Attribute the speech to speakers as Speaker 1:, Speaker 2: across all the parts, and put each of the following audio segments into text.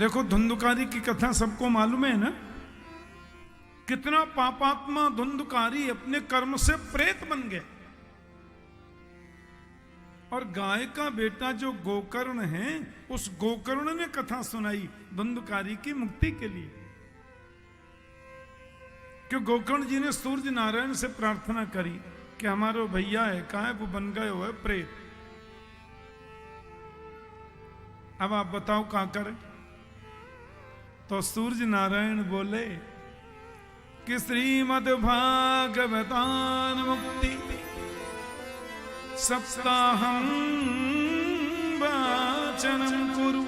Speaker 1: देखो धुंधुकारी की कथा सबको मालूम है ना, कितना पापात्मा धुंधुकारी अपने कर्म से प्रेत बन गए। और गाय का बेटा जो गोकर्ण है, उस गोकर्ण ने कथा सुनाई धुंधुकारी की मुक्ति के लिए। क्यों गोकर्ण जी ने सूर्य नारायण से प्रार्थना करी कि हमारा भैया है, कहा है वो बन गए हुए प्रेत, अब आप बताओ क्या करें। तो सूर्य नारायण बोले कि श्रीमद् भागवतान मुक्ति सप्ताहं वाचनं कुरु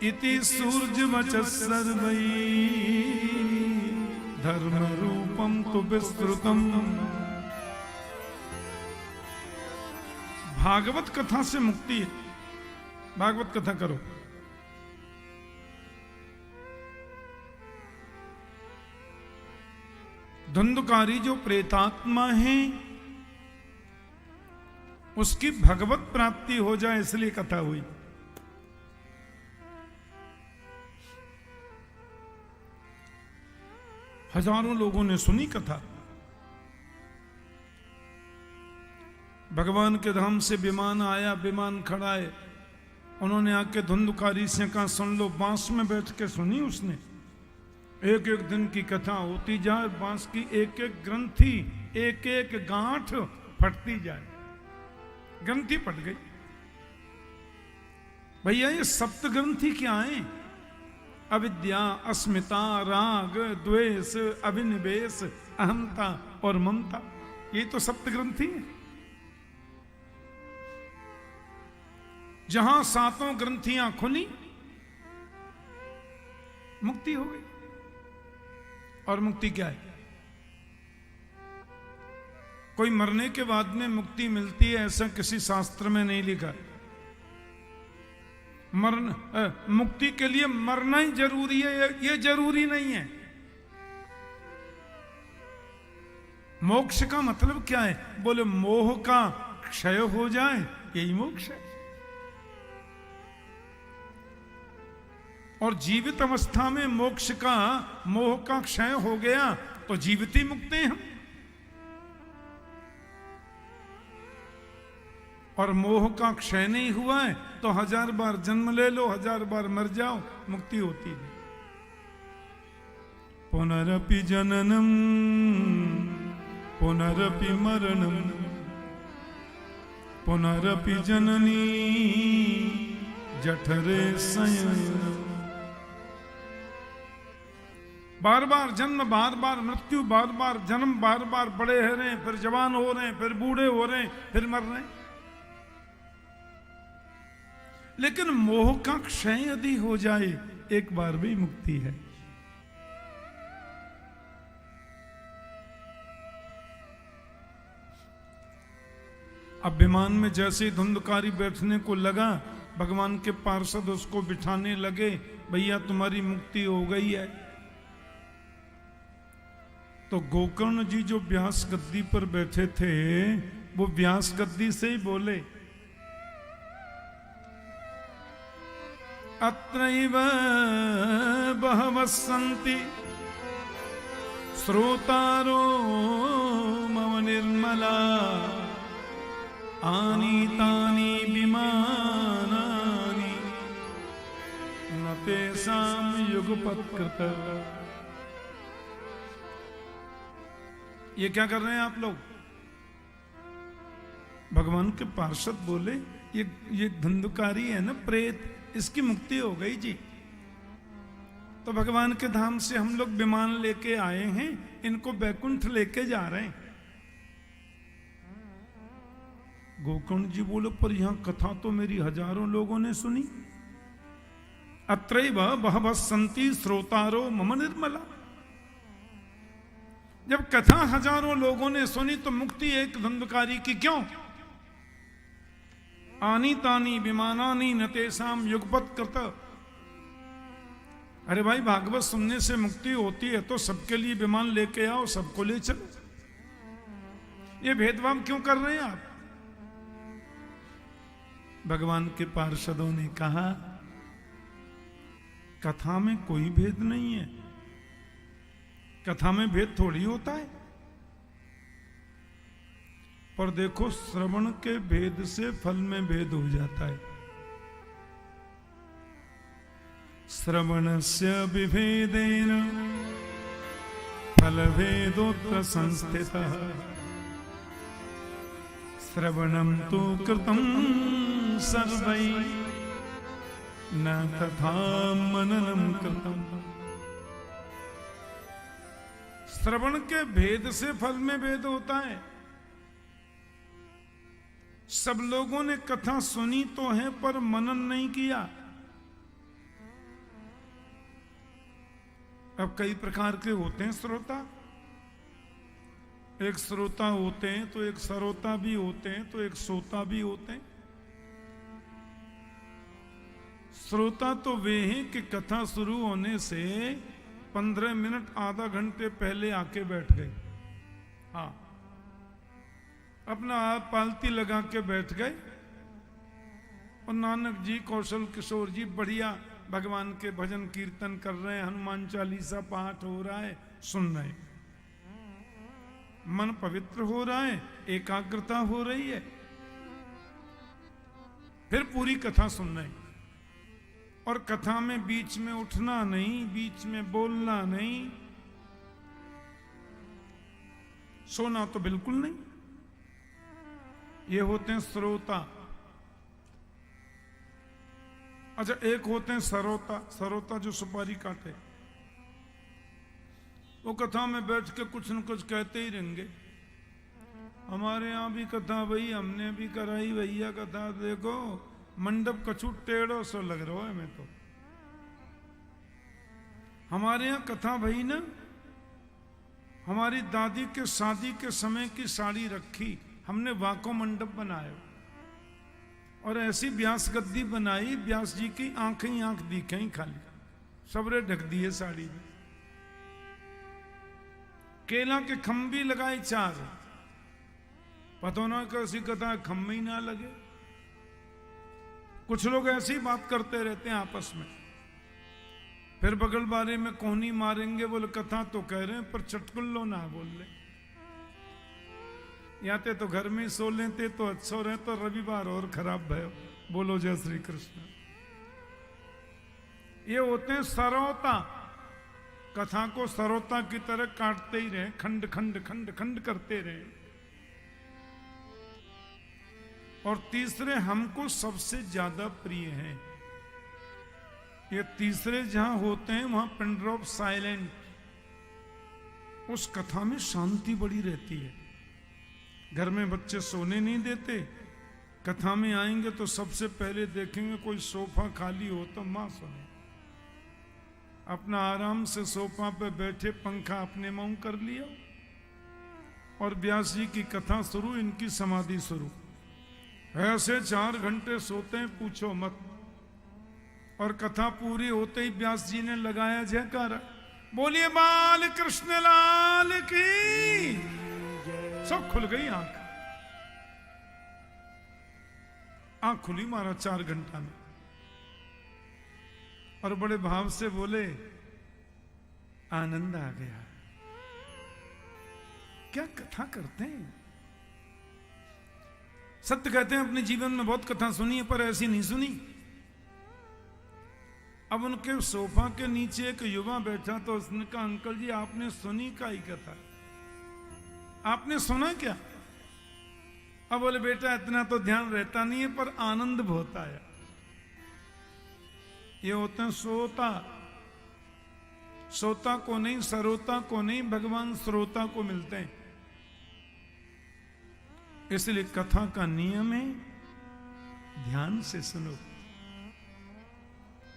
Speaker 1: इति सूर्यवचः सर्वैः धर्म रूपम तु विस्तृतम। भागवत कथा से मुक्ति है, भागवत कथा करो। धुंधुकारी जो प्रेतात्मा है उसकी भगवत प्राप्ति हो जाए इसलिए कथा हुई। हजारों लोगों ने सुनी कथा। भगवान के धाम से विमान आया, विमान खड़ा है, उन्होंने आके धुंधुकारी से कहा सुन लो। बांस में बैठ के सुनी उसने। एक एक दिन की कथा होती जाए, बांस की एक एक ग्रंथि, एक एक गांठ फटती जाए। ग्रंथि फट गई। भैया ये सप्त ग्रंथि क्या है? अविद्या, अस्मिता, राग, द्वेष, अभिनिवेश, अहंता और ममता, ये तो सप्त ग्रंथि है। जहां सातों ग्रंथियां खुली मुक्ति हो गई। और मुक्ति क्या है? कोई मरने के बाद में मुक्ति मिलती है ऐसा किसी शास्त्र में नहीं लिखा। मुक्ति के लिए मरना ही जरूरी है ये जरूरी नहीं है। मोक्ष का मतलब क्या है? बोले मोह का क्षय हो जाए, यही मोक्ष है। और जीवित अवस्था में मोक्ष का, मोह का क्षय हो गया तो जीवित ही मुक्त हैं हम। और मोह का क्षय नहीं हुआ है तो 1000 बार जन्म ले लो, 1000 बार मर जाओ, मुक्ति होती नहीं। पुनरपि जननम पुनरपि मरणम पुनरपि जननी जठरे शयनम। बार बार जन्म, बार बार मृत्यु, बार बार जन्म, बार बार बड़े हो रहे हैं, फिर जवान हो रहे हैं, फिर बूढ़े हो रहे हैं, फिर मर रहे हैं। लेकिन मोह का क्षय यदि हो जाए एक बार भी मुक्ति है। अब विमान में जैसे ही धुंधुकारी बैठने को लगा, भगवान के पार्षद उसको बिठाने लगे, भैया तुम्हारी मुक्ति हो गई है। तो गोकर्ण जी जो व्यास गद्दी पर बैठे थे, वो व्यास गद्दी से ही बोले अत्रैव बहवः सन्ति श्रोतारो मम निर्मला आनीतानि विमानानि न तेषां युगपत्कृत। ये क्या कर रहे हैं आप लोग? भगवान के पार्षद बोले ये धुंधुकारी है ना प्रेत, इसकी मुक्ति हो गई जी। तो भगवान के धाम से हम लोग विमान लेके आए हैं, इनको बैकुंठ लेके जा रहे हैं। गोकर्ण जी बोले पर यहां कथा तो मेरी हजारों लोगों ने सुनी। अत्रैव बहवः सन्ति श्रोतारो मम निर्मला। जब कथा हजारों लोगों ने सुनी तो मुक्ति एक धुंधुकारी की क्यों? आनीतानि विमानानि न तेषां युगपत् कृत। अरे भाई भागवत सुनने से मुक्ति होती है तो सबके लिए विमान लेके आओ, सबको ले चलो। ये भेदभाव क्यों कर रहे हैं आप? भगवान के पार्षदों ने कहा कथा में कोई भेद नहीं है। कथा में भेद थोड़ी होता है। पर देखो, श्रवण के भेद से फल में भेद हो जाता है। श्रवणस्य विभेदेन फल भेदोत्र संस्थितः। श्रवणं तु कृतं सर्वैः न तथा मननं कृतं। श्रवण के भेद से फल में भेद होता है। सब लोगों ने कथा सुनी तो है पर मनन नहीं किया। अब कई प्रकार के होते हैं श्रोता। एक श्रोता होते हैं तो एक सरोता भी होते हैं तो एक सोता भी होते हैं। श्रोता तो वे हैं कि कथा शुरू होने से 15 मिनट आधा घंटे पहले आके बैठ गए। हाँ, अपना हाथ पालती लगा के बैठ गए और नानक जी, कौशल किशोर जी बढ़िया भगवान के भजन कीर्तन कर रहे हैं, हनुमान चालीसा पाठ हो रहा है, सुन रहे हैं। मन पवित्र हो रहा है, एकाग्रता हो रही है। फिर पूरी कथा सुन रहे हैं। और कथा में बीच में उठना नहीं, बीच में बोलना नहीं, सोना तो बिल्कुल नहीं। ये होते हैं श्रोता। अच्छा, एक होते हैं सरोता। सरोता जो सुपारी काटे, वो कथा में बैठ के कुछ न कुछ कहते ही रहेंगे। हमारे यहाँ भी कथा भई, हमने भी कराई भैया कथा, देखो मंडप कछु टेढ़ो सो लग रहा है। मैं तो हमारे यहाँ कथा भई ना, हमारी दादी के शादी के समय की साड़ी रखी, हमने वाको मंडप बनाया और ऐसी व्यास गद्दी बनाई, व्यास जी की आंखें ही आंख दिखें खाली, सबरे ढक दिए साड़ी में। केला के खंभी लगाए 4, पता ना कैसी कथा खंभे ही ना लगे। कुछ लोग ऐसी बात करते रहते हैं आपस में, फिर बगल बारे में कोहनी मारेंगे, बोले कथा तो कह रहे हैं पर चटकुल्लो ना बोल ले। याते तो घर में सो लेते तो अच्छो रहे, तो रविवार और खराब भयो। बोलो जय श्री कृष्ण। ये होते हैं सरोता। कथा को सरोता की तरह काटते ही रहे, खंड खंड खंड खंड करते रहे। और तीसरे हमको सबसे ज्यादा प्रिय हैं। ये तीसरे जहां होते हैं वहां पिन ड्रॉप साइलेंट। उस कथा में शांति बड़ी रहती है। घर में बच्चे सोने नहीं देते, कथा में आएंगे तो सबसे पहले देखेंगे कोई सोफा खाली हो तो मां सुने। अपना आराम से सोफा पे बैठे पंखा अपने मुंह कर लिया और व्यास जी की कथा शुरू, इनकी समाधि शुरू। ऐसे 4 घंटे सोते हैं, पूछो मत। और कथा पूरी होते ही व्यास जी ने लगाया जयकारा, बोलिए बाल कृष्ण लाल की। सब खुल गई आंख। आंख खुली मारा 4 घंटा में और बड़े भाव से बोले, आनंद आ गया। क्या कथा करते हैं। सत्य कहते हैं, अपने जीवन में बहुत कथा सुनी है पर ऐसी नहीं सुनी। अब उनके सोफा के नीचे एक युवा बैठा तो उसने कहा, अंकल जी आपने सुनी का ही कथा, आपने सुना क्या? अब बोले, बेटा इतना तो ध्यान रहता नहीं है पर आनंद बहुत आया। ये होते हैं श्रोता। श्रोता को नहीं, सरोता को नहीं, भगवान श्रोता को मिलते हैं। इसलिए कथा का नियम है ध्यान से सुनो,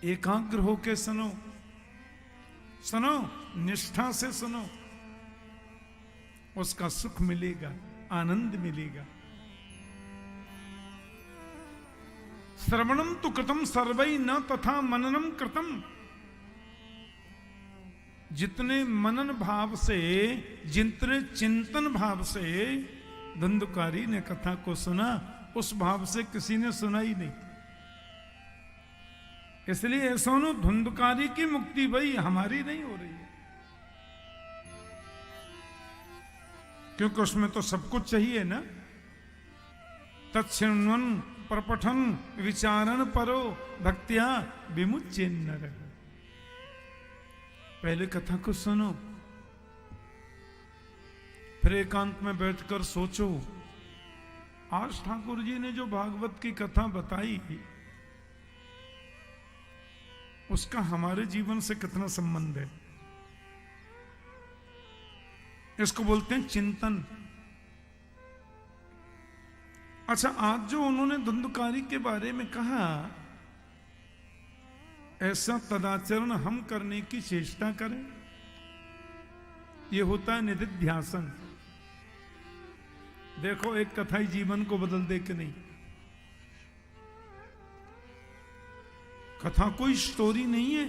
Speaker 1: एकाग्र होके सुनो, सुनो निष्ठा से सुनो, उसका सुख मिलेगा, आनंद मिलेगा। श्रवणम तु कृतम सर्वै न तथा मननम कृतम। जितने मनन भाव से, जितने चिंतन भाव से धुंधुकारी ने कथा को सुना, उस भाव से किसी ने सुना ही नहीं। इसलिए सोनू धुंधकारी की मुक्ति भाई हमारी नहीं हो रही है, क्योंकि उसमें तो सब कुछ चाहिए ना। तत्सिण्वन प्रपठन विचारण परो भक्तिया विमुच्य नर। पहले कथा को सुनो, फिर एकांत में बैठकर सोचो, आज ठाकुर जी ने जो भागवत की कथा बताई उसका हमारे जीवन से कितना संबंध है। इसको बोलते हैं चिंतन। अच्छा, आज जो उन्होंने धुंधकारी के बारे में कहा, ऐसा तदाचरण हम करने की चेष्टा करें, यह होता है निधिध्यासन। देखो, एक कथा ही जीवन को बदल दे कि नहीं। कथा कोई स्टोरी नहीं है,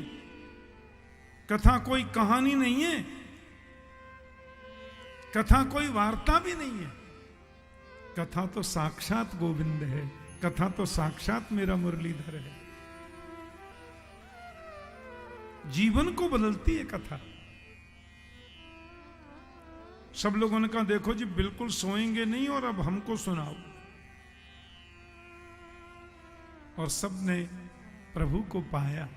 Speaker 1: कथा कोई कहानी नहीं है, कथा कोई वार्ता भी नहीं है। कथा तो साक्षात गोविंद है, कथा तो साक्षात मेरा मुरलीधर है। जीवन को बदलती है कथा। सब लोगों ने कहा देखो जी बिल्कुल सोएंगे नहीं और अब हमको सुनाओ, और सबने प्रभु को पाया।